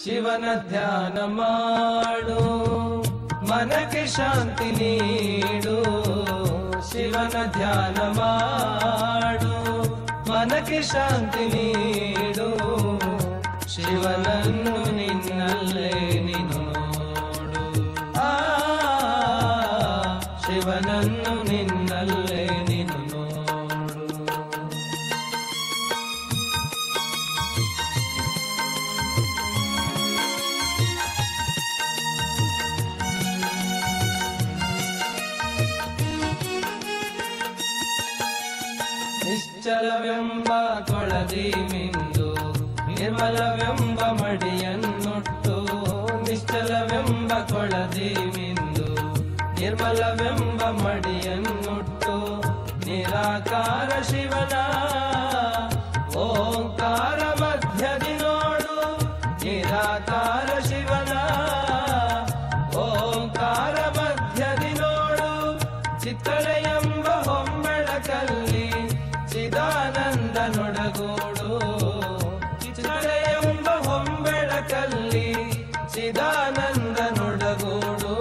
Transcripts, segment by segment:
ಶಿವನ ಧ್ಯಾನ ಮಾಡು, ಮನಕ್ಕೆ ಶಾಂತಿ ನೀಡು. ಶಿವನ ಧ್ಯಾನ ಮಾಡು, ಮನಕ್ಕೆ ಶಾಂತಿ ನೀಡು. ಶಿವನನ್ನು ನಿನ್ನಲ್ಲೇ ನೀನು ನೋಡು. ಶಿವನನ್ನು ನಿನ್ನಲ್ಲೇ ನೀನು ನೋಡು. ನಿಶ್ಚಲವೆಂಬ ಕೊಳದಿ ಮಿಂದು ನಿರ್ಮಲವೆಂಬ ಮಡಿಯನ್ನುಟ್ಟು. ನಿಶ್ಚಲವೆಂಬ ಕೊಳದಿ ಮಿಂದು ನಿರ್ಮಲವೆಂಬ ಮಡಿಯನ್ನುಟ್ಟು. ನಿರಾಕಾರ ಶಿವನ ಓಂಕಾರ ಮಧ್ಯದಿ ನೋಡು. ನಿರಾಕಾರ ಶಿವನ ಓಂಕಾರ ಮಧ್ಯದಿ ನೋಡು. ಚಿತ್ತಳೆ ಎಂಬ ಹೊಂಬೆಳಕಲ್ಲಿ ಚಿದಾನಂದ ನೊಡಗೂಡು. ಚಿತ್ತಳೆ ಎಂಬ ಹೊಂಬೆಳಕಲ್ಲಿ ಚಿದಾನಂದ ನೊಡಗೂಡು.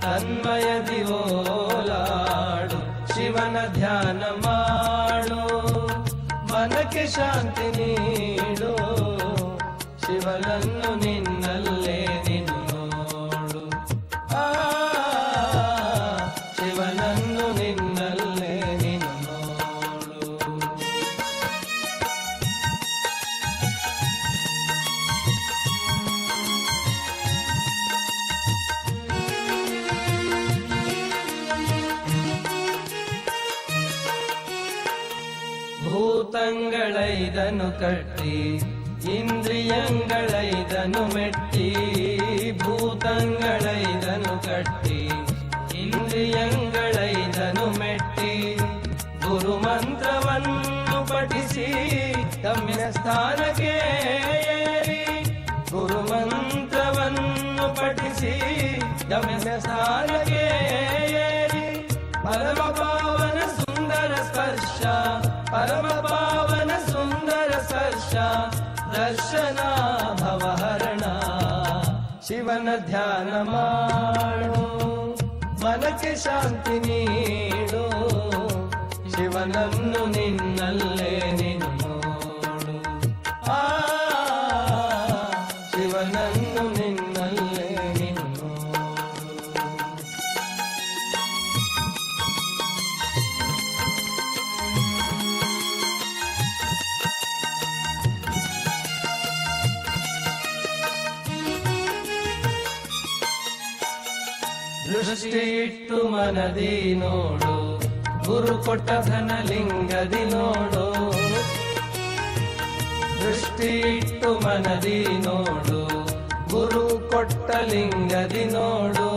ತನ್ಮಯದಿ ಓಲಾಡು, ಶಿವನ ಧ್ಯಾನ ಮಾಡು, ಮನಕ್ಕೆ ಶಾಂತಿ ನೀಡು. ಶಿವನನ್ನು ನಿನ್ನಲ್ಲೇ ನೀನು ನೋಡು. ಶಿವನನ್ನು ನಿನ್ನಲ್ಲೇ ನೀನು ನೋಡು. ಭೂತಂಗಳೈದನು ಕಟ್ಟಿ ಇಂದ್ರಿಯಂಗಳೈದನು ಮೆಟ್ಟಿ. ಭೂತಂಗಳೈದನು ಕಟ್ಟಿ ಇಂದ್ರಿಯಂಗಳೈದನು ಮೆಟ್ಟಿ. ಗುರು ಮಂತ್ರವನ್ನು ಪಠಿಸಿ ಗಮ್ಯ ಸ್ಥಾನಕ್ಕೆ ಏರಿ. ಗುರು ಮಂತ್ರವನ್ನು ಪಠಿಸಿ ಗಮ್ಯ ಸ್ಥಾನಕ್ಕೆ ಏರಿ. ಪರಮ ಪಾವನ ಸುಂದರ ಸ್ಪರ್ಶ, ಪರಮ ಪಾವನ ಸುಂದರ ಸ್ಪರ್ಶ, ದರ್ಶನ ಭವಹರಣ. ಶಿವನ ಧ್ಯಾನ ಮಾಡು, ಮನಕ್ಕೆ ಶಾಂತಿ ನೀಡು. ಶಿವನನ್ನು ನಿನ್ನಲ್ಲೇ ನೀನು ನೋಡು. ಶಿವನನ್ನು ನಿನ್ನಲ್ಲೇ ನೀನು ನೋಡು. ದೃಷ್ಟಿ ಇಟ್ಟು ಮನದಿ ನೋಡು, ಗುರು ಕೊಟ್ಟ ಧನಲಿಂಗದಿ ನೋಡು. ದೃಷ್ಟಿ ಇಟ್ಟು ಮನದಿ ನೋಡು, ಗುರು ಕೊಟ್ಟ ಲಿಂಗದಿ ನೋಡು.